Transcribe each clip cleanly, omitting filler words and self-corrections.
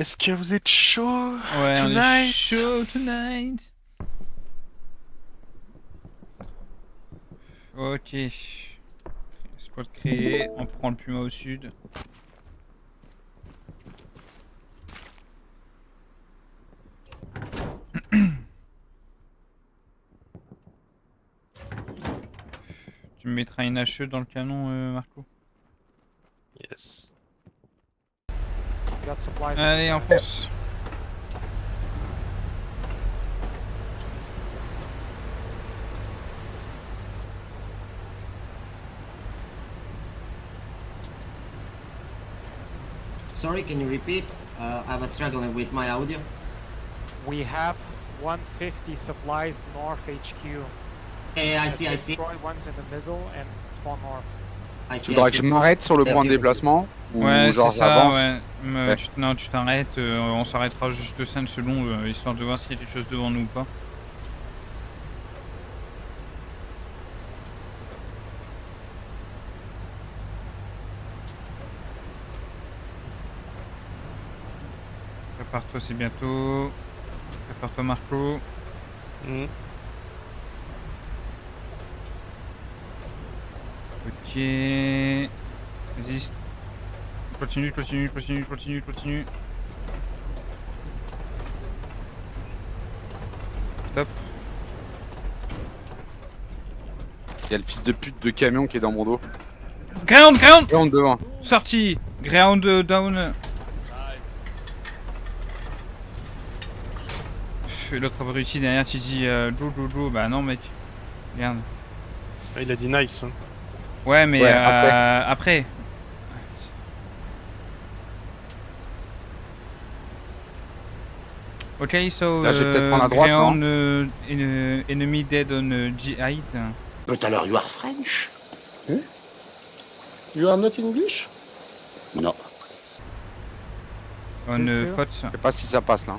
Est-ce que vous êtes chaud Ouais, on est tonight? chaud tonight. Ok. Squad créé, on prend le Puma au sud. Tu me mettras une HE dans le canon, Marco. Yes. Allez, enfonce. Sorry, can you repeat? I was struggling with my audio. We have 150 supplies north HQ. I see, I see. Destroy ones in the middle and spawn north. I Tu see, I voudrais que je see. m'arrête sur le point de Okay. déplacement ou Ouais, c'est genre ça, j'avance? ouais. Ouais. Non, tu t'arrêtes, on s'arrêtera juste 5 secondes, histoire de voir s'il y a quelque chose devant nous ou pas. Prépare-toi, c'est bientôt. Prépare-toi, Marco. Mhm. Ok. Vas-y. Continue, continue, continue, continue, continue. Stop. Il y a le fils de pute de camion qui est dans mon dos. Ground, ground! Et on devant. Sorti. Ground down. L'autre abruti derrière qui dit Joe. Bah non, mec. Regarde. Ah, il a dit nice. Hein. Ouais, mais Ouais, après. Ok, so Là, je vais peut-être prendre à droite, ground enemy dead on GI. But alors you are French? You are not English? No. On Still two. FOTS. Je sais pas si ça passe là.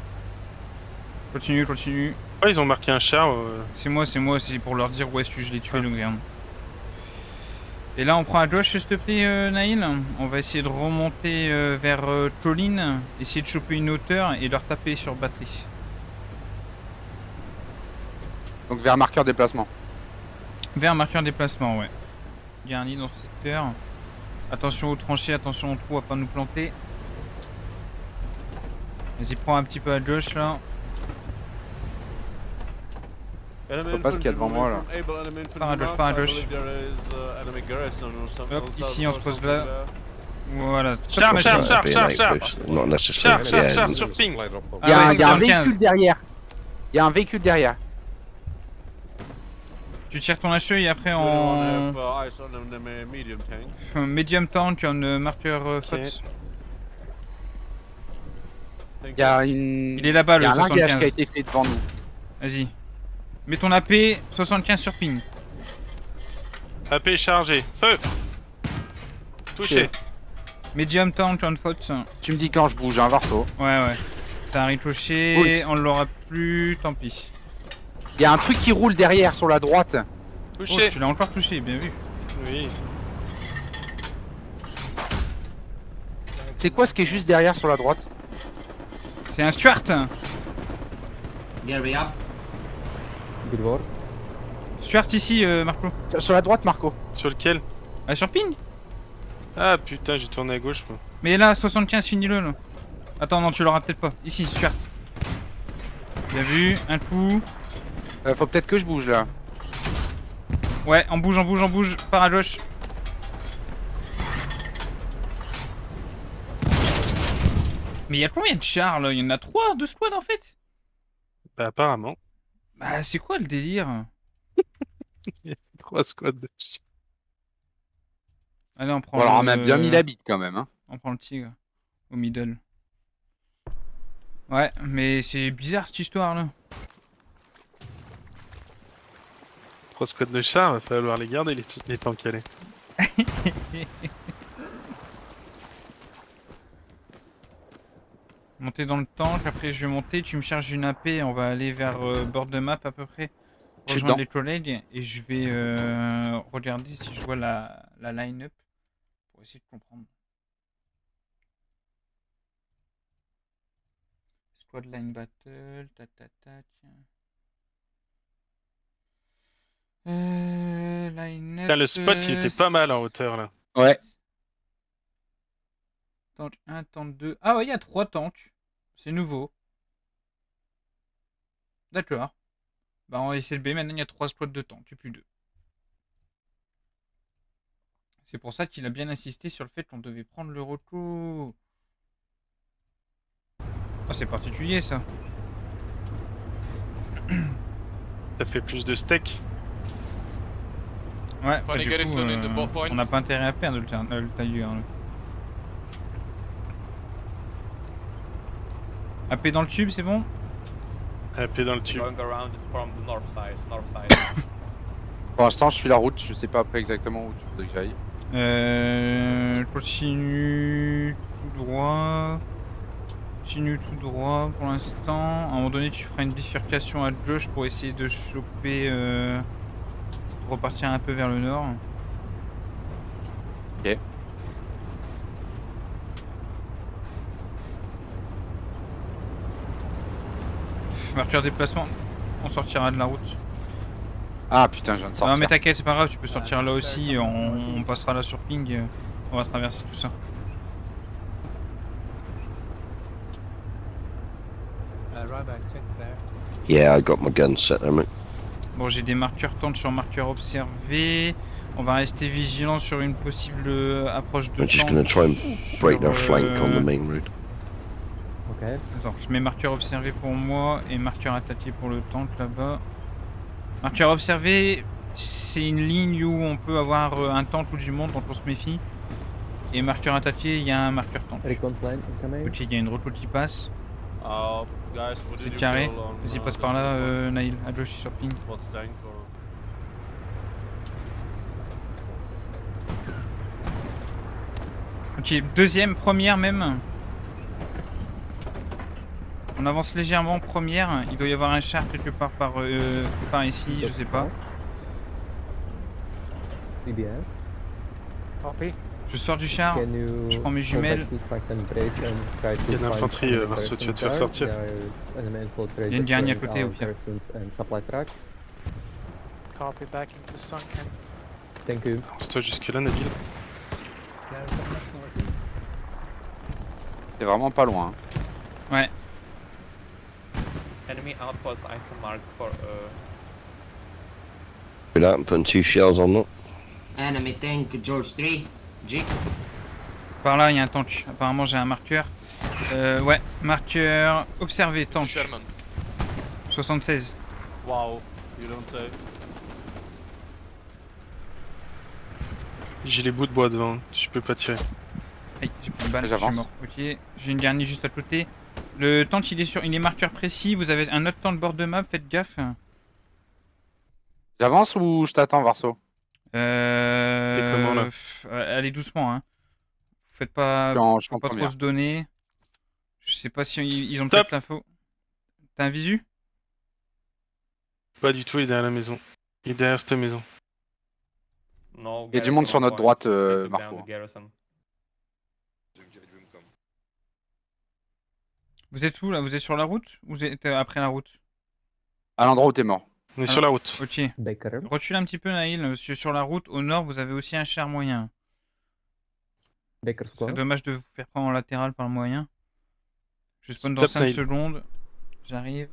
Continue, continue. Ouais, ils ont marqué un char. C'est moi, c'est pour leur dire où est-ce que je l'ai tué le ground. Et là, on prend à gauche, s'il te plaît, Naïl. On va essayer de remonter vers Tolin, essayer de choper une hauteur et leur taper sur batterie. Donc vers marqueur déplacement. Vers marqueur déplacement, ouais. Garni dans ce secteur. Attention aux tranchées, attention aux trous à pas nous planter. Vas-y, prends un petit peu à gauche là. Je vois pas ce qu'il y a devant moi là. Par à gauche. Hop, ici on se pose là. Voilà. Char, Top char, machine. char, char, char. Not Char, necessarily. char, Yeah, char, sur ping. Il y a, Ah ouais, il y a un 75. véhicule derrière. Il y a un véhicule derrière. Tu tires ton HE et après en medium tank en marqueur FOTS. Il y a une. Il est là-bas Il y le a un langage qui a 75. été fait devant nous. Vas-y. Mets ton AP 75 sur ping. AP chargé. Feu. Touché. Medium tank on FOTS. Tu me dis quand je bouge, un Varso. Ouais. Ça a ricochet, Oups. on l'aura plus, tant pis. Il y a un truc qui roule derrière sur la droite. Oh, Touché. tu l'as encore touché, bien vu. Oui. C'est quoi ce qui est juste derrière sur la droite? C'est un Stuart. Gear me up. Stuart ici, Marco. Sur la droite, Marco. Sur lequel? Ah, sur ping. Ah putain, j'ai tourné à gauche. Moi. Mais là, 75, finis-le là. Attends, non, tu l'auras peut-être pas. Ici, Stuart. Bien vu, un coup. Faut peut-être que je bouge là. Ouais, on bouge, par à gauche. Mais il y a combien de chars là? Il y en a 3 de squad en fait? Bah apparemment. Bah, c'est quoi le délire? 3 squads de Allez, on prend Bon, alors on le... a bien mis la bite quand même. Hein. On prend le tigre. Au middle. Ouais, mais c'est bizarre cette histoire là. 3 squads de chars, va falloir les garder les tanks calés. Monter dans le tank, après je vais monter, tu me charges une AP, on va aller vers bord de map à peu près. Je suis Rejoindre dedans. les collègues et je vais regarder si je vois la line-up pour essayer de comprendre. Squad line battle, tiens. Line up. Là, le spot, il était pas mal en hauteur, là. Ouais. Tank 1, tank 2. Ah ouais, il y a 3 tanks. C'est nouveau. D'accord. Bah en SLB, maintenant il y a 3 squads de tanks et plus 2. C'est pour ça qu'il a bien insisté sur le fait qu'on devait prendre le recours. Ah, c'est particulier ça. Ça fait plus de steak. Ouais, Funny du garrison in the coup, ball point. on n'a pas intérêt à perdre le Tiger. Là. AP dans le tube, c'est bon? AP dans le tube. Going around from the north side. North side. Pour l'instant, je suis la route, je sais pas après exactement où tu voudrais que j'aille. Continue tout droit. Continue tout droit pour l'instant. À un moment donné, tu feras une bifurcation à gauche pour essayer de choper. De repartir un peu vers le nord. Ok. Marqueur déplacement. On sortira de la route. Ah putain, je viens de sortir. Non mais t'inquiète, c'est pas grave, tu peux sortir là aussi, on passera là sur ping, on va traverser tout ça. Yeah, I got my gun set there, mate. Bon, j'ai des marqueurs tente sur marqueur observé. On va rester vigilant sur une possible approche de I'm just tank gonna try and break sur, their flank on the main route. Attends, je mets marqueur observé pour moi et marqueur attaqué pour le tank là-bas. Marqueur observé, c'est une ligne où on peut avoir un tank ou du monde, donc on se méfie. Et marqueur attaqué, il y a un marqueur tank. Ok, il y a une route qui passe. Guys, what C'est did you carré. build on, Vas-y, passe the par là, point? Naïl, à gauche sur ping. What tank or... Ok, deuxième, première même. On avance légèrement, première. Il doit y avoir un char quelque part par ici, je sais pas. Copy. Je sors du char, je prends mes jumelles. Il y a de l'infanterie, Marceau, tu vas te faire sortir. Il y a une dernière à côté, au pire. Copy back into Sunken. Avance-toi jusque-là, Nabil. C'est vraiment pas loin. Ouais. Enemy outpost I can mark for... That and putting 2 shells on that. Enemy tank George 3. Jeep. Par là, il y a un tank. Apparemment, j'ai un marqueur. Ouais, marqueur observé, It's a tank. Sherman. 76. Wow, you don't say. J'ai les bouts de bois devant, je peux pas tirer. Aïe, j'ai pris une balle, je suis J'avance. mort. Ok, j'ai une dernière juste à côté. Le tank, il est marqueur précis. Vous avez un autre tank bord de map, faites gaffe. J'avance ou je t'attends, Varso? comment, là? Allez doucement, hein. Vous faites pas, Non, je faut pas comprends trop bien. se donner. Je sais pas si ils ont Stop. peut-être l'info. T'as un visu? Pas du tout, il est derrière la maison. Il est derrière cette maison. No, Il y a du monde sur notre droite, Marco. Vous êtes où là? Vous êtes sur la route ou vous êtes après la route? À l'endroit où t'es mort. On est sur la route. Ok. Recule un petit peu, Naïl. Parce que sur la route, au nord, vous avez aussi un char moyen. Ce serait dommage de vous faire prendre en latéral par le moyen. Je spawn dans Stop, 5 Naïl. secondes. J'arrive.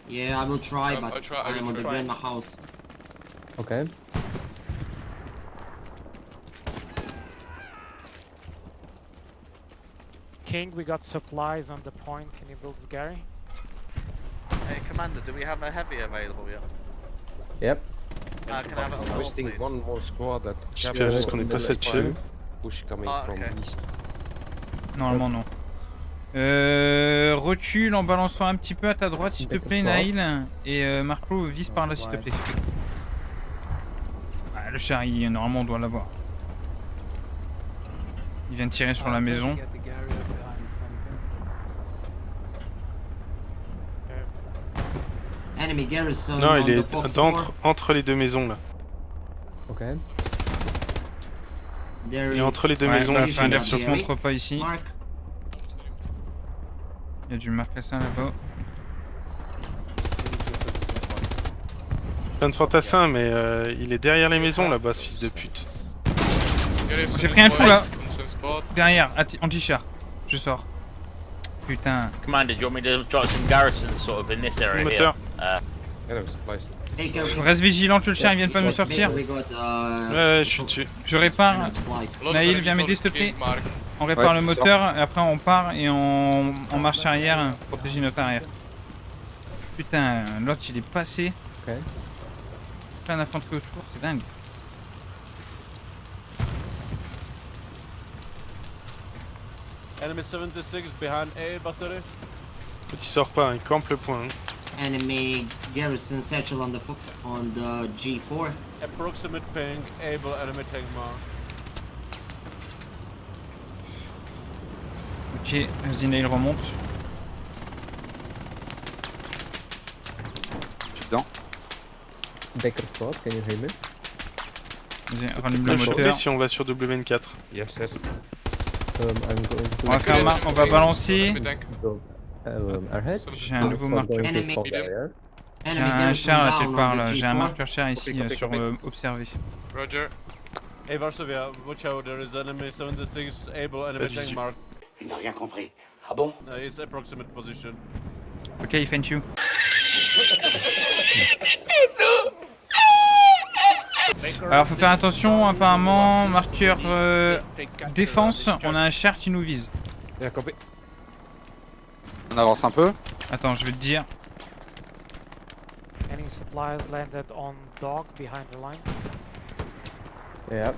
Yeah, I will try, I but try, I I'm will on the try. grandma house. King, we got supplies on the point. Can you build Gary? Hey, Commander, do we have a heavy available yet? Yep. Can I have it on the wall, please? One more squad at J'espère juste qu'on est pas satché. push coming Ah, from okay. east. Normalement, non. Recule en balançant un petit peu à ta droite, s'il te plaît, Naïl. Et Marco, vise par là, s'il te plaît. Ah, le char, normalement, on doit l'avoir. Il vient de tirer sur la maison. Enemy garrison Non, on il the est Fox 4. entre les deux maisons là. There Et is entre les deux Ouais, maisons, bah, ici, enfin, là, on se montre pas ici. Mark. Il y a du marcassin là-bas. Plein de fantassins, mais il est derrière les maisons là-bas, ce fils de pute. J'ai pris un trou là. Derrière, anti-char. Je sors. Putain. Commander, do you want me to drop some garrisons sort of in this area here? Moteur. Enemy supplies. Take care. Reste vigilant, que le chien il vient de pas nous sortir. We got, Ouais, je suis dessus. Je répare. supplies. Naïl, viens m'aider s'il te plaît. On répare Ouais, le tu moteur et après on part et on marche arrière pour protéger notre arrière. Putain, l'autre il est passé. Ok. Plein d'infanterie autour, c'est dingue. Enemy 76 behind A battery. Il sort pas, il campe le point. Enemy garrison satchel on the G4. Approximate ping, able enemy tank mark. Ok, vas-y Naïl remonte. Je suis dedans. Baker spot, can you hear me? Vas-y, rallume Le le choper moteur. si on va sur WN4. Yes, yes. I'm going to On va faire on va balancer. go ahead. J'ai un nouveau marqueur. Enemy. J'ai Enemy un garrison char là down quelque part on là. the J'ai un G4. marqueur char ici Copy, sur copy. observer. Roger. Hey Varsovia, watch out, there is enemy 76 able enemy visu. tank mark. Il n'a rien compris. Ah bon? It's approximate position. Ok, thank you. Alors faut faire attention, apparemment, marqueur défense, on a un char qui nous vise. Yeah, copy. On avance un peu. Attends, je vais te dire. Any supplies landed on dog behind the lines? Yeah.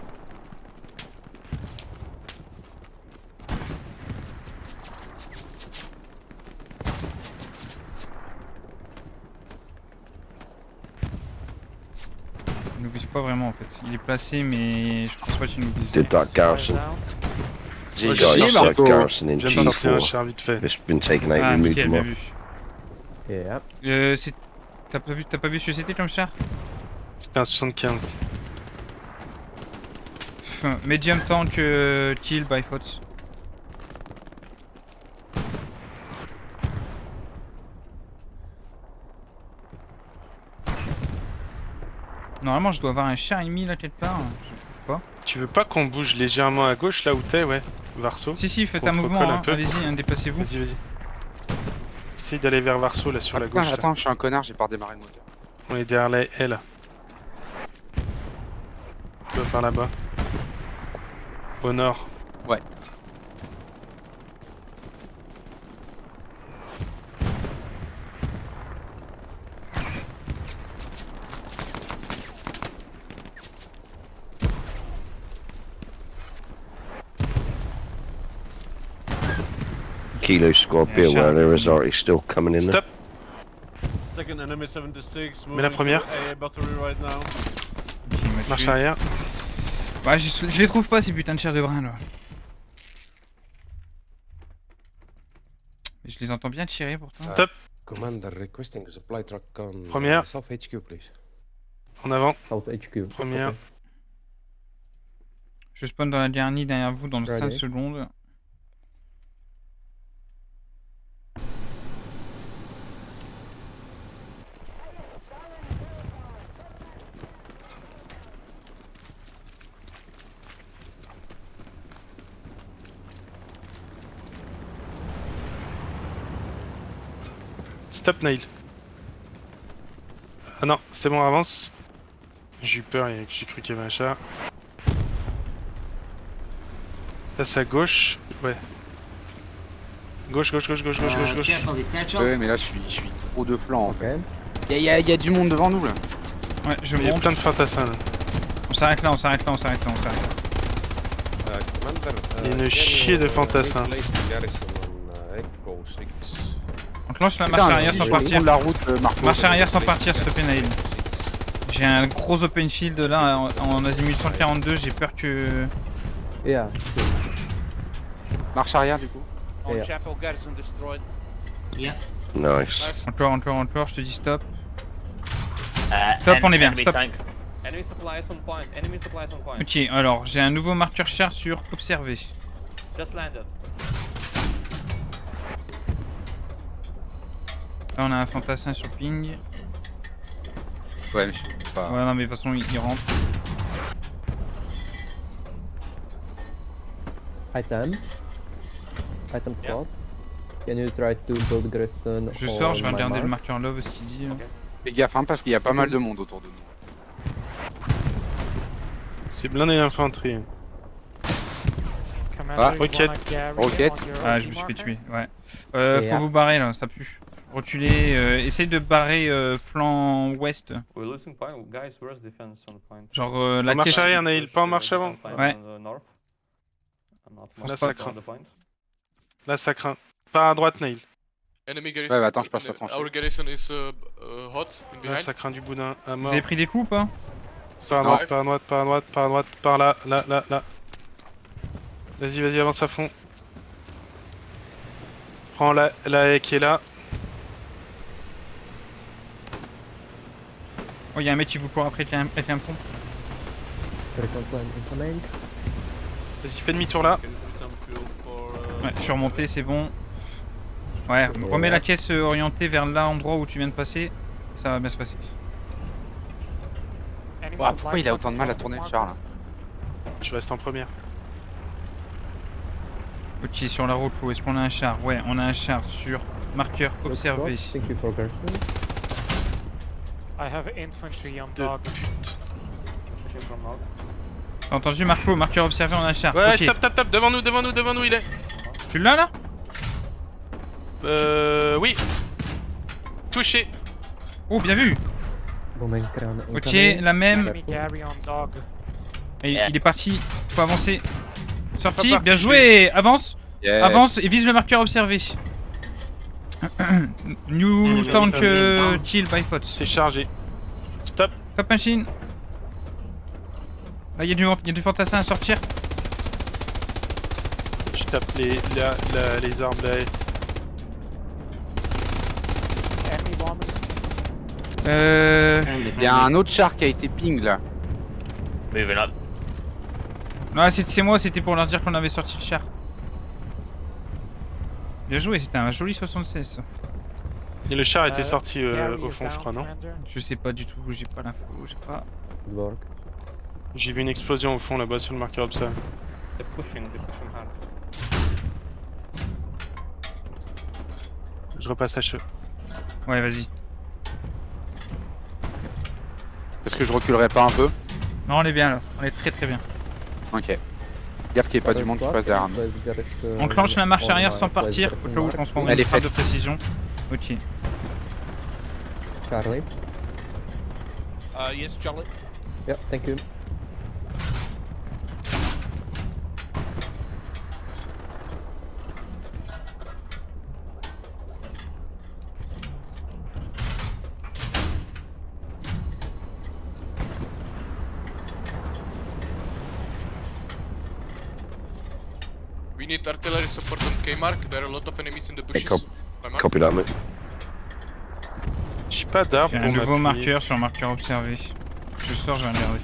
Il nous vise pas vraiment en fait. Il est placé mais je pense pas qu'il nous vise. Did that Supplies garrison? down. J'ai We got chié, a sec Marco. garrison in Je viens de sortir un G4. char vite fait. It's been taken out, Ah, removed nickel, them bien off. vu. Yeah. T'as pas vu ce que c'était comme char? C'était un 75. Medium tank kill by Fox. Normalement je dois avoir un char ennemi là quelque part, je le trouve pas. Tu veux pas qu'on bouge légèrement à gauche là où t'es, ouais, Varso? Si, faites un Qu'on te mouvement, recolle un hein. peu. Allez-y, hein, déplacez-vous. Vas-y, vas-y. Essaye d'aller vers Varso là sur la Putain, gauche. Là. attends, je suis un connard, j'ai pas redémarré le moteur. On est derrière la haie là. Tu vas par là-bas. Au nord. Ouais. Kilo squad, be Yeah, aware sure. there is already still coming in there. Stop. Second enemy 76 Mets la moving première. to A battery right now. Ok, il m'a Marche tué. arrière. Ouais, je les trouve pas ces putains de chars de brin là. Mais je les entends bien tirer pourtant. Stop. Commander requesting a supply truck on Première. South HQ, please. En avant. South HQ. Première. Okay. Je spawn dans la dernière derrière vous dans 5 Ready. secondes. Stop Nail. Ah non, c'est bon, avance. J'ai eu peur, j'ai cru qu'il y avait un chat. Passe à gauche. Ouais. Gauche, gauche, gauche, gauche, gauche, gauche, gauche. Careful, the satchel. Ouais, mais là, je suis trop de flanc en fait. Okay. Y a du monde devant nous là. Ouais, je Il y a monte. plein de fantassins là. On s'arrête là, on s'arrête là, on s'arrête là, on s'arrête là. Commander, Il y a une can chier you, de fantassins. replace the garrison on, Echo 6? On clenche la Putain, marche arrière je sans vais partir. prendre la route, Marco. Marche arrière sans partir, s'il te plaît, Naïl. J'ai un gros open field là en azimut 142, j'ai peur que. Yeah. Marche arrière du coup. On Yeah. Chapel garrison destroyed. Yeah. Nice. Encore, je te dis stop. Uh, Stop, on est bien, enemy stop. tank. Enemy supplies on point. Enemy supplies on point. Ok, alors j'ai un nouveau marqueur char sur observer. Just landed. Là, on a un fantassin sur ping. Ouais, mais je sais pas. Ouais, non, mais de toute façon, il rentre. Item. Item spot. Can you try to build Grayson? Je sors, je vais regarder le marqueur love, ce qu'il dit. Là. Fais gaffe, hein, parce qu'il y a pas mal de monde autour de nous. C'est blindé d'infanterie. Commander, Ah, you roquette, wanna carry roquette. on your Ah, OD je me suis fait marker? tuer, ouais. Et Faut ah. vous barrer là, ça pue. Reculer, essaye de barrer flanc ouest. Genre la En marche caisse. arrière, Nail, pas en marche avant. Ouais. Là, ça craint. Là, ça craint. Pas à droite, Nail. Enemy garrison. Ouais, bah attends, je passe la franchise. Our garrison is hot in Là, behind. ça craint du boudin à Vous mort. avez pris des coups ou pas? Par à droite, par à droite, par à droite, par à droite, par là, là. Vas-y, vas-y, avance à fond. Prends la haie qui est là. Oh, y'a un mec qui vous court après avec un pompe. Recon plan incoming. Vas-y, fais demi-tour là. Can you put some fuel for, Ouais, je suis remonté, c'est bon. Ouais, remets la caisse orientée vers l'endroit où tu viens de passer. Ça va bien se passer. Enemy Ouah, supply pourquoi il a drop autant de mal à on tourner le marker. char là? Je reste en première. Ok, sur la route, où est-ce qu'on a un char? Ouais, on a un char sur marqueur observé. Thank you for Garrison. I have infantry on De dog. pute. T'as entendu Marco? Marqueur observé, on a un char. Ouais, Ok. stop, devant nous, il est. Tu l'as là? Oui. Touché. Oh, bien vu. Bombing crown Ok, incoming. la même. Enemy carry on dog. Et il est parti. Faut avancer. Sorti, Pas parti, bien joué. Avance. Yes. Avance et vise le marqueur observé. New tank kill by Fox. C'est chargé. Stop. Top machine. Là, il y a du fantassin à sortir. Je tape les arbres là. Enemy bombing. Il y a un autre char qui a été ping là. Non, c'est moi, c'était pour leur dire qu'on avait sorti le char. Bien joué, c'était un joli 76. Ça. Et le char était sorti Carry au is fond, je down, crois, non? Commander. Je sais pas du tout, j'ai pas l'info, j'ai pas. Good work. J'ai vu une explosion au fond là-bas sur le marqueur observé. Je repasse à cheveux. Ouais, vas-y. Est-ce que je reculerai pas un peu? Non, on est bien là, on est très très bien. Ok. Gaffe qu'il n'y ait pas du monde qui passe derrière nous. On clenche la marche arrière sans partir, au cas où on se prend Elle une est frappe de faite. précision. Ok. Charlie. Yes, Charlie. Yeah, thank you. We need artillery support on K-Mark. There are a lot of enemies in the bushes. cop- By mark. Copy that, mate. J'ai pas d'arbre J'ai pour un nouveau m'appuyer. marqueur sur marqueur observé. Je sors, je vais regarder.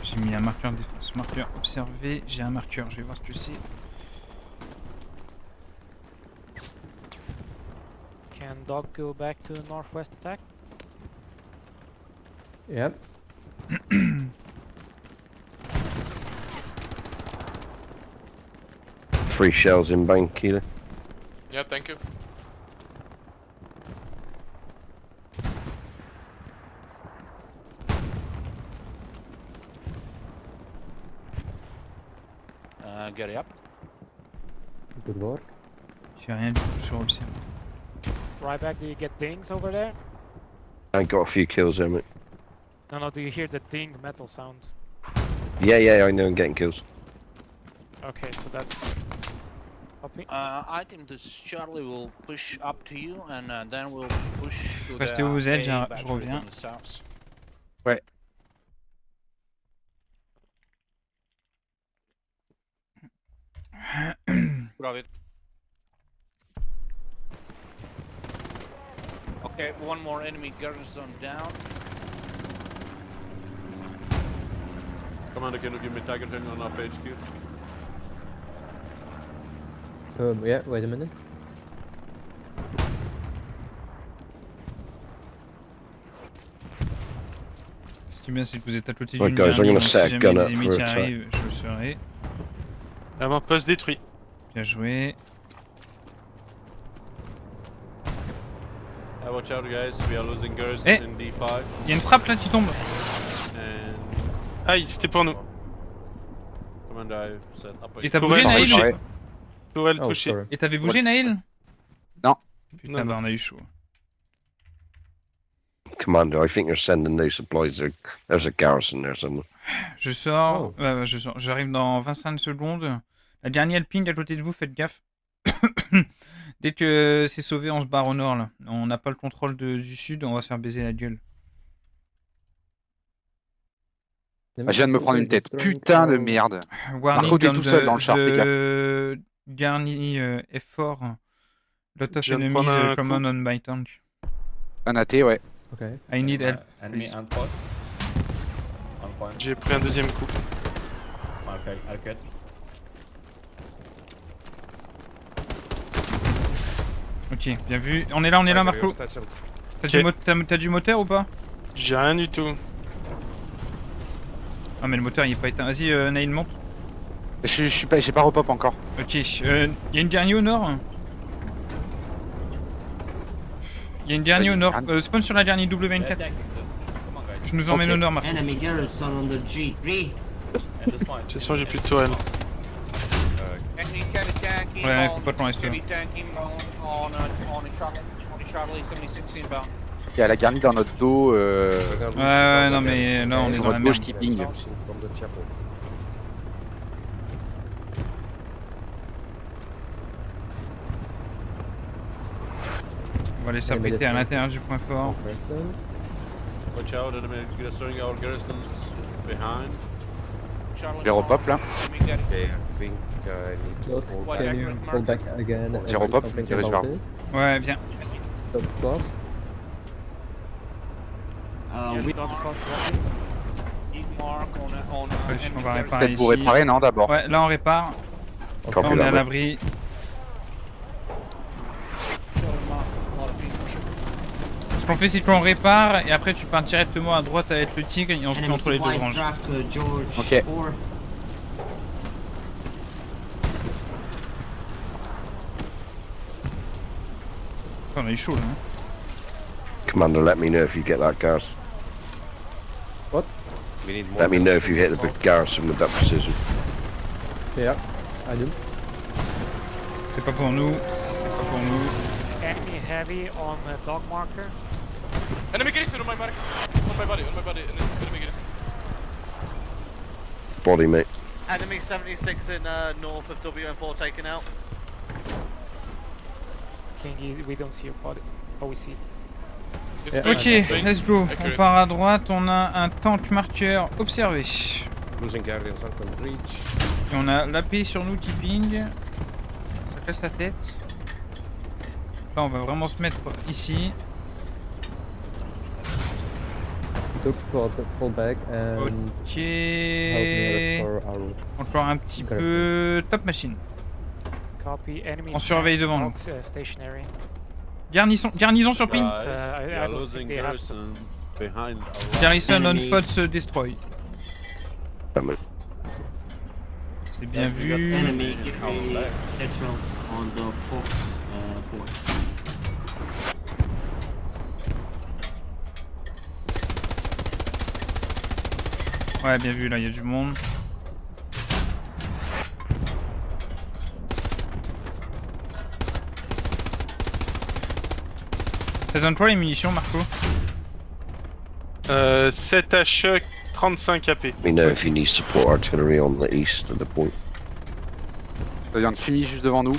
J'ai mis un marqueur défense, marqueur observé. J'ai un marqueur, je vais voir ce que c'est. Can dog go back to northwest attack? Yep. 3 shells in bank, Keeler. Yeah, thank you. Get it up. Good work. J'ai rien du tout sur observé. Ryback, do you get dings over there? I got a few kills there, mate. No, do you hear the ding metal sound? Yeah, I know I'm getting kills. Okay, so that's copy. I think this Charlie will push up to you and then we'll push to Restez où vous êtes, je reviens. Ouais. Grab it. Okay, one more enemy garrison down. Commander, can you give me target training on our HQ? Yeah, wait a minute. Ce qui est bien, c'est que vous êtes à côté Ouais, d'une guys, I'm dernière, gonna donc set si a jamais gun up des for ennemis qui a track. arrivent, je le serai. Avant-poste détruit. Bien joué. Watch out, guys. We are losing girls Eh. in D5. Il y a une frappe là qui tombe. And Aïe, c'était pour nous. Commander, I've set up a Et t'as Faut bougé, voir, Naïl? touché. Ouais. Tourelle Oh, touchée. sorry. Et t'avais bougé, Naïl? Non. Putain, Non, bah non. on a eu chaud. Commander, I think you're sending new supplies. There's a garrison there somewhere. Je sors. Oh. Je sors. J'arrive dans 25 secondes. La dernière elle ping à côté de vous, faites gaffe. Dès que c'est sauvé, on se barre au nord là. On n'a pas le contrôle du sud, on va se faire baiser la gueule. Ah, je viens de me prendre une tête. Putain de merde. Warning Marco, t'es on tout seul the- dans le char, fais the Garni effort. Lot of Je viens de enemies prendre un common on my tank. Un AT, ouais. Ok. I need help. enemy please. outpost. On point. J'ai pris un deuxième coup. Okay, I'll catch. Ok, bien vu. On est là, Marco. T'as du moteur ou pas? J'ai rien du tout. Ah mais le moteur il est pas éteint. Vas-y, Naïl monte. Je suis pas, j'ai pas repop encore. Ok, y a une dernière au nord. Y a une dernière au nord. Spawn sur la dernière W24. Je nous emmène Ok. au nord, Marco. Enemy garrison on the G3. De toute façon, j'ai plus de tourelle. Enemy carry tank Ouais, inbound. faut pas te rester. Heavy tank inbound on a Charlie 76 inbound. Il y a la garnie dans notre dos. Ouais, non mais là on est dans Notre la gauche merde. qui ping. On va les s'abriter à l'intérieur du point fort. Person. Watch out, enemy destroying our garrisons behind. Charlie Je repop là. enemy carry Doc, can you pull back again? and J'ai do repop, something dirige about vers- it? Ouais, viens. Top squad. Yes, We dog spot dropping. Hit mark on Ouais, enemy on va garrison. réparer Peut-être vous ici. réparer, non, d'abord. Ouais, là on répare. Là Copy on est that, à mate. l'abri. Ce qu'on fait c'est qu'on répare et après tu pars directement à droite avec le tigre et on se met enemy entre les deux supply branches. drop George Ok. 4. On a eu chaud là. Hein. Commander, let me know if you get that garrison. What? We need more. Let me know if you hit the big garrison with that precision. Yeah, I do. C'est pas pour nous. C'est pas pour nous. Enemy heavy on dog marker. Enemy garrison on my mark. On my body, enemy garrison. Body, mate. Enemy 76 in north of WM4 taken out. King, we don't see your body. Oh, we see it. It's Yeah. big, Ok, it's big. let's go. On Accurate. part à droite, on a un tank marqueur observé. Losing guardians on breach. Et on a l'AP sur nous qui ping. Ça casse la tête. Là on va vraiment se mettre ici. Dog squad, pull back and Ok. help me restore our. Encore un petit Garrison. peu. Top machine. Copy. Enemy. On surveille devant nous. dogs, stationary. Garnison sur ping. Guys, I we are don't losing think they have garrison behind our Garrison on Enemy. Fox destroy. Damn it. C'est bien vu. Enemy G3 petrol on the Fox 4. Ouais, bien vu, là il y a du monde. Ça donne quoi les munitions, Marco? 7 HE, 35 AP. Let me know if you need support artillery on the east of the point. Ça vient de finir juste devant nous.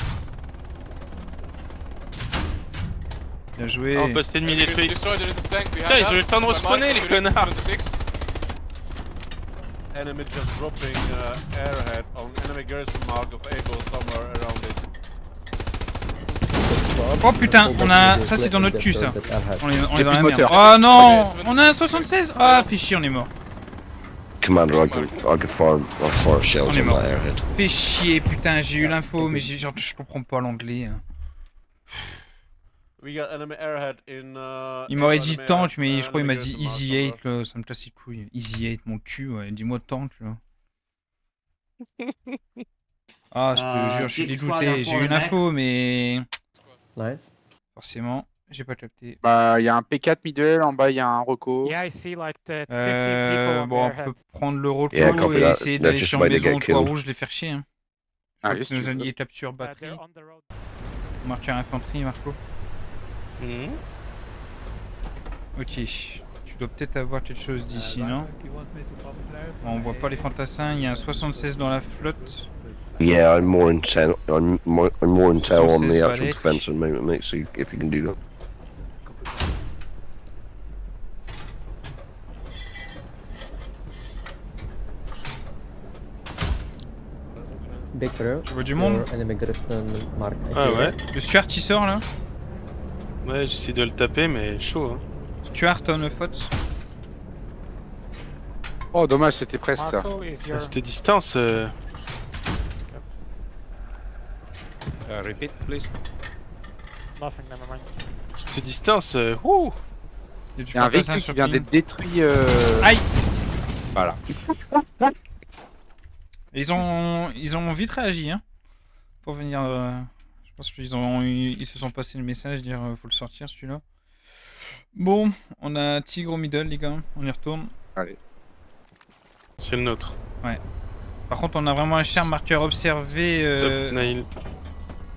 Bien joué. Oh, poste ennemi Enemy garrison détruit. destroyed, there is a tank behind Putain, ils ont eu us. le temps de My mark, respawner, les accurate, connards. 76. enemy just dropping airhead on enemy garrison mark of Able somewhere around it. Oh putain, on a. Ça c'est dans notre cul ça. On est J'ai dans plus la de merde. moteur. Oh non! Ok, On a un 76! Ah, fait chier, on est mort. Commander, I could fire shells On est on mort. that airhead. Fais chier, putain, j'ai eu l'info, mais je comprends pas l'anglais. We got enemy airhead in. Il m'aurait dit enemy tank, airhead, mais je crois qu'il m'a enemy dit girls easy and 8, là, ça me casse les couilles. Easy 8, mon cul, ouais. Dis-moi tank, là. Ah, je te jure, je suis Dick Squad dégoûté. are J'ai eu falling l'info, mais Nice. forcément, j'ai pas capté. Bah, il y a un P4 middle, en bas, il y a un Reco. Yeah, I see like 15 people on Bon, on airhead. peut prendre le retour Yeah, copy et that. essayer They're d'aller just sur about to maison get aux trois killed. rouges, les faire chier. Hein. Allez, si Nos tu veux. alliés capturent They're batterie. on the road. Marqueur infanterie, Marco. Mhm. Ok. Tu dois peut-être avoir quelque chose d'ici, non? On voit pas les fantassins. Il y a un 76 dans la flotte. Yeah, I'm more intel on Sources the actual Balek. defense and movement, mate. So if you can do that. Big Pro. Tu vois du monde? Enemy Garrison mark. Ah ouais. Le Stuart, il sort là? Ouais, j'essaie de le taper, mais chaud. Hein. Stuart on foot. Oh, dommage, c'était presque ça. Marco is your. À cette distance. Repeat, please. Nothing, never mind. Cette distance. Ouh. Il y a un véhicule qui vient d'être détruit. Aïe! Voilà. Ils ont vite réagi, hein. Pour venir. Je pense qu'ils se sont passé le message, dire faut le sortir celui-là. Bon, on a Tigre au middle, les gars. On y retourne. Allez. C'est le nôtre. Ouais. Par contre, on a vraiment un cher marqueur observé. Top, Nail.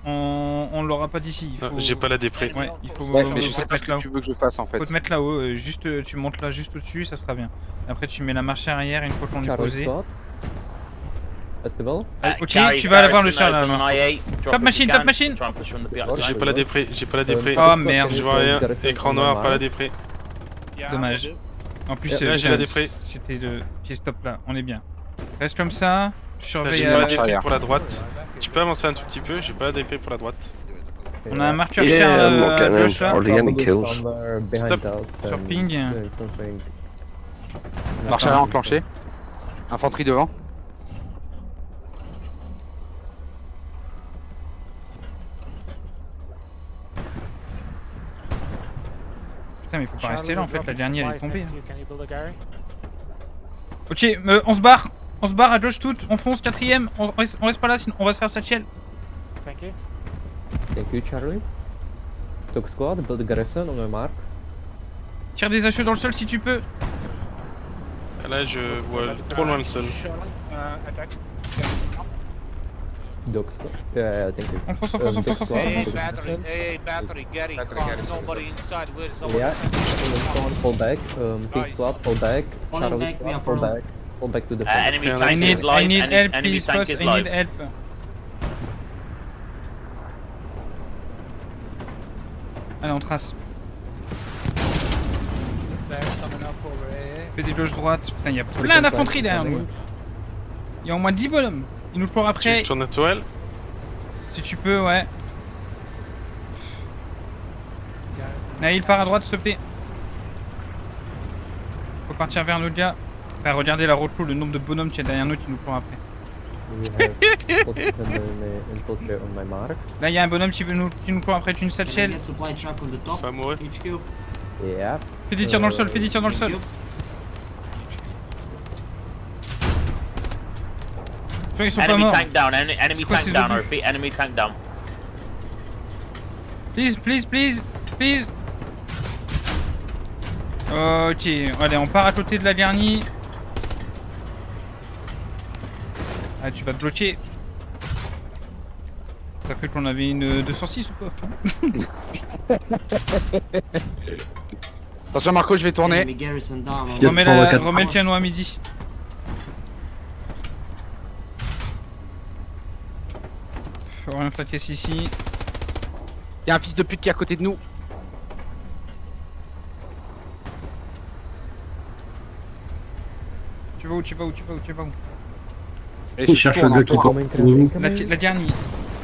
On l'aura pas d'ici. il Ah, faut- j'ai pas la dépré. Ouais, il faut. Ouais, mais faut je sais te pas ce mettre que là-haut. tu veux que je fasse en fait. Faut te mettre là-haut. Juste, tu montes là, juste au-dessus, ça sera bien. Après, tu mets la marche arrière une fois qu'on est Charlie posé. Squad. Festival. Ok, tu vas aller voir le char là. Top machine, top machine. J'ai pas la dépré. J'ai pas la dépré. Ah, merde, Je vois rien. Écran noir, pas la dépré. Dommage. En plus, Là, j'ai la dépré. c'était le pied stop là. On est bien. Reste comme ça. Là, Surveille. j'ai pas la marche dépré arrière. pour la droite. Tu peux avancer un tout petit peu. J'ai pas la dépré pour la droite. On a un marqueur Yeah, cher I'm not à getting gauche là. hardly any Probably kills. somewhere behind Stop. us Sur and ping. doing something. Marche arrière enclenchée. Infanterie devant. Putain, mais il faut pas rester là en fait. La dernière elle est tombée. hein. Can you build a Gary? Ok, on se barre. On se barre à gauche toutes. On fonce 4ème. On reste pas là sinon on va se faire satchel. Thank you. Thank you, Charlie. Took squad, build a garrison on your mark. Tire des HE dans le sol si tu peux. Là, je vois trop loin le sol. Dog squad. Yeah, thank you. On fonce, on fonce, on Dog fonce, on fonce, squad, on fonce. build a garrison. Hey, battery, Gary, nobody inside. Where's Yeah, someone fall back. King squad, fall back. Falling Charlie back, we squad, are fall falling. back. Fall back to the enemy I I need help, enemy please, tank boss. is I live. need help. Allez, on trace. Fais des gauche-droite. Putain, il y a plein d'infanterie derrière nous. Il y a au moins 10 bonhommes. Ils nous courent Tu après. tournes la toile. Si tu peux, ouais. Naïl, part à droite, s'il te plaît. Faut partir vers nous, gars. Enfin, regardez la route, le nombre de bonhommes qu'il y a derrière nous qui nous courent après. We have infiltrate on my mark. Là, il y a un bonhomme qui nous court après d'une Can I satchel. get supply truck on the top? Soit amoureux. HQ. Yeah. Fais des tirs dans le sol, fais des tirs dans le sol. Thank you. Je crois qu'ils sont pas morts. down, enemy quoi ces down, obus? repeat, enemy tank down. Please, please, please, please. Ok, allez, on part à côté de la garnie. Ah, tu vas te bloquer. T'as cru qu'on avait une 206 ou quoi? Attention Marco, je vais tourner. Enemy garrison down on Remets le piano à midi. Faut rien fracasse ici. Il y a un fils de pute qui est à côté de nous. Tu vas où, tu vas où, tu vas où, tu vas où? Et je tourne en tour. Incoming, incoming. La garnie.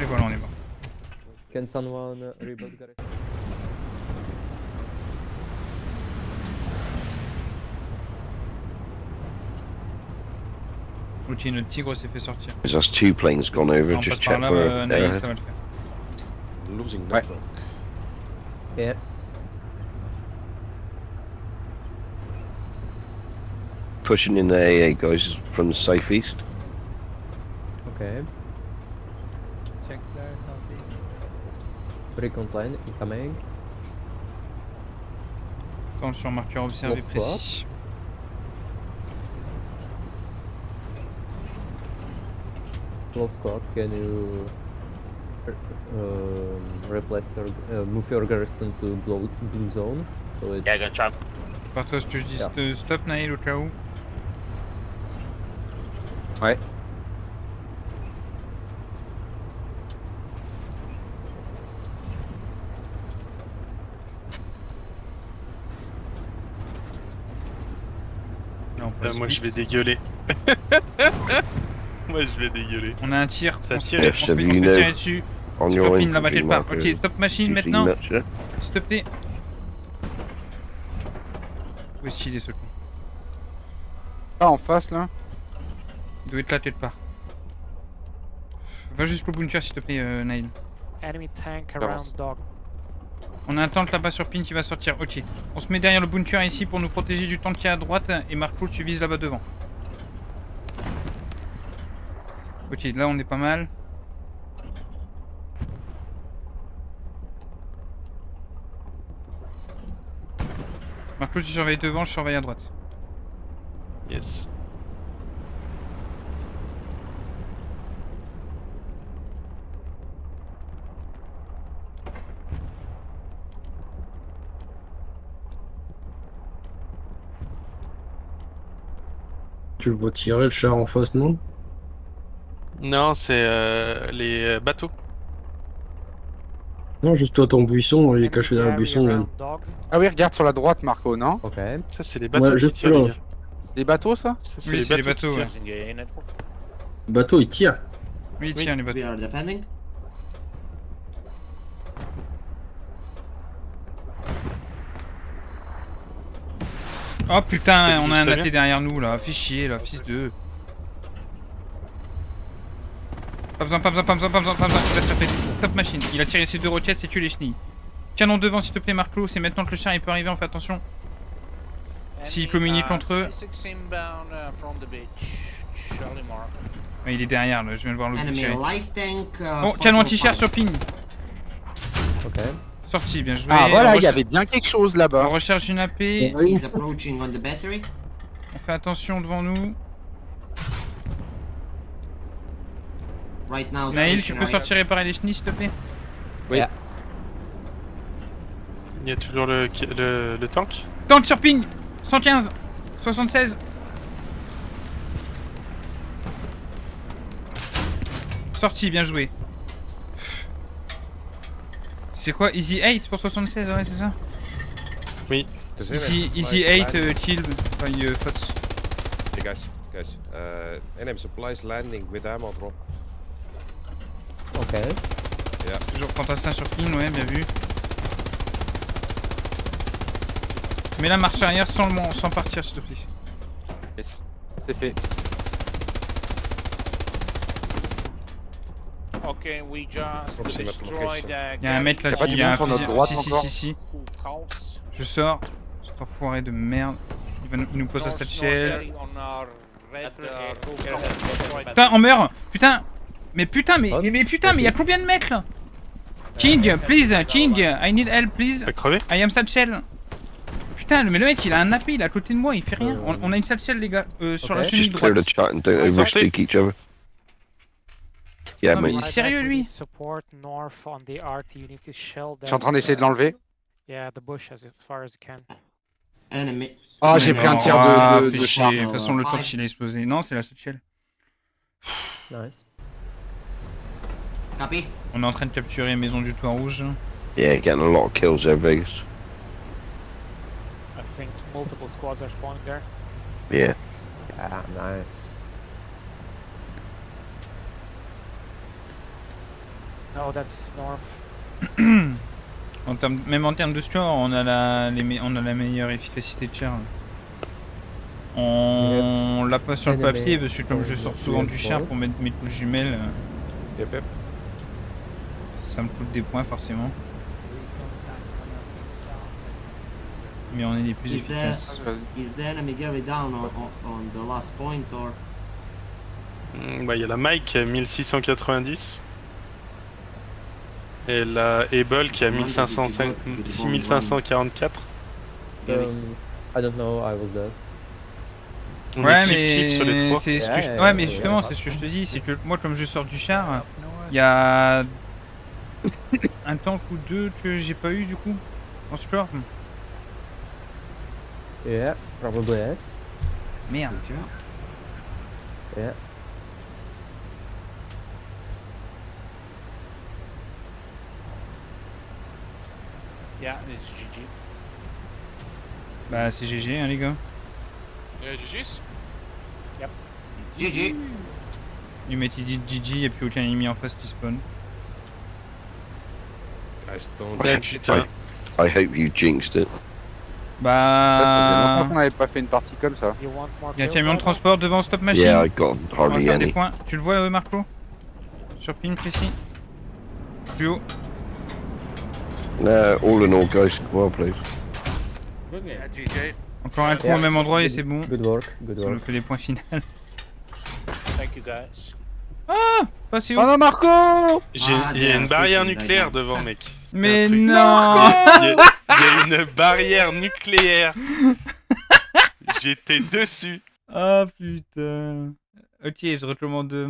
Et voilà, on est mort. Can someone rebuild garrison? Ok, notre tigre s'est fait sortir. Because that's 2 planes gone over. On passe Just par check là, for Naïl, airhead. ça va le faire. Losing Ouais. network. Yeah. Pushing in the AA, guys, from the southeast. Okay. Check there, southeast. Recon line incoming. Attention, marqueur observé Bon précis. Close squad, can you replace your move your garrison to blue zone? So it's Yeah, gonna try. Par toi, si tu dis Yeah. stop, Naïl, au cas où. Ouais. Là, on passe Moi je vite. vais dégueuler. Moi je vais dégueuler. On a un tir. Ça on se tire. fait- Yes, on se fait you know. tirer dessus. On your Top in là-bas infantry quelque part. marker. Ok, top machine Do you see maintenant. much there? S'il te plaît. Où est-ce qu'il est ce con? Pas en face là. Il doit être là quelque part. Va jusqu'au bunker s'il te plaît, Naïl. Enemy tank Avance. around dog. On a un tank là-bas sur pin qui va sortir. Ok. On se met derrière le bunker ici pour nous protéger du tank qui est à droite. Et Marco, tu vises là-bas devant. Ok, là on est pas mal. Marco, tu surveilles devant, je surveille à droite. Yes. Tu le vois tirer le char en face, non? Non, c'est les bateaux. Non, juste toi, ton buisson, il est Enemy caché dans le carry buisson, là. around dog. Ah oui, regarde sur la droite, Marco, non? Ok. Ça c'est les bateaux Ouais, qui juste tirent là. les gars. Les bateaux, ça? Ça, Oui, c'est les bateaux, qui ouais. tirent. Using a network. Le bateau, il tire. Oui, tiens les bateaux. We are defending. Oh putain, T'as on vu a un d'où ça AT vient derrière nous là. Fais chier là, fils de. Pas besoin, pas besoin, pas besoin, pas besoin, pas besoin. Il va se faire péter. Top machine. Il a tiré ses 2 roquettes, c'est tué les chenilles. Canon devant s'il te plaît, Marclo. C'est maintenant que le char il peut arriver, on fait attention. S'ils Enemy, communiquent entre eux. 66 inbound from the beach. Charlie Mark. Ouais, il est derrière là, je viens de voir le Enemy tirer. light tank. Oh, canon anti-char sur ping. Ok. Sorti, bien joué. Ah voilà, On il y avait bien quelque chose on là-bas. recharge une AP. He's approaching on the battery. On fait attention devant nous. Right now. Naïl, tu peux stationary. sortir réparer les chenilles s'il te plaît? Il y a toujours le tank. Tank sur ping. 115. 76. Sorti, bien joué. C'est quoi? Easy 8 pour 76, ouais, c'est ça? Easy 8 kill by Fox. Hey guys, enemy supplies landing with ammo drop. Ok. Toujours fantassin sur ping, ouais, bien vu. Mais la marche arrière sans partir, s'il te plaît. Yes. C'est fait. Okay, we just Proximate destroyed the. Il y a un mec là Y a pas qui du a monde un sur notre fusil. droite Si, encore si, si. house. Je sors. Cet enfoiré de merde. Il nous pose la satchel. Putain, on meurt. Putain. Mais putain, mais putain, mais il y a combien de mecs là? King, please, King, I need help, please. T'as crevé? I am satchel. Putain, mais le mec il a un AP, il est à côté de moi, il fait rien. On a une satchel, les gars, sur la chenille Just clear droite. the chat and don't overspeak each other. Yeah, Non, mais mate. il est sérieux lui. Support north on the RT. You need to shell Je suis en train d'essayer de l'enlever. Yeah, the bush as far as you can. Enemy. Oh, j'ai pris un tir de fais chier. char. De toute façon, le tank il a explosé. Non, c'est la satchel. Nice. Copy. On est en train de capturer Maison du Toit Rouge. Yeah, getting a lot of kills there, Vegas. I think multiple squads are spawning there. Yeah. Ah, nice. No, that's north. Même en termes de score, on a la meilleure efficacité de char. On l'a pas sur le Enemy papier parce que comme je on sors souvent du char reinforced. pour mettre mes couches jumelles, Yep, yep. ça me coûte des points forcément. Mais on est les plus Is efficaces. Is the enemy Gary down on the last point or? Bah, il y a la Mike qui a 1690. Et la Able qui a 6544. I don't know, I was dead. On Ouais, est kiff-kiff sur les mais trois. c'est ce que je... Ouais, ouais, mais ouais, justement, ouais. c'est ce que je te dis, c'est que moi, comme je sors du char, il y a un tank ou deux que j'ai pas eu du coup en score. Yeah, probably yes. Merde. Yeah. Yeah, it's GG. Bah, c'est GG, hein, les gars. Yeah, GG's. GG. Ils mettent dit GG et puis aucun ennemi en face qui spawn. Guys, don't. Ouais, putain. I hope you jinxed it. Ça faisait longtemps Bah. qu'on n'avait pas fait une partie comme ça. You want more Il y a un build camion de mode? transport devant Stop Machine. Yeah, I got On va hardly faire des any. points. Tu le vois, Marco? Sur pin précis. Plus haut. All in all, guys, well played. Yeah, GG. Encore un trou au même endroit et c'est bon. Good work, good Ça nous work. fait des points finales. Thank you guys. Pas si Oh haut. non, Marco! Il y a damn, une barrière pushing nucléaire that guy. devant, mec. Mais un truc. non! Il y a une barrière nucléaire. J'étais dessus. Ah putain. Ok, je recommande Marco.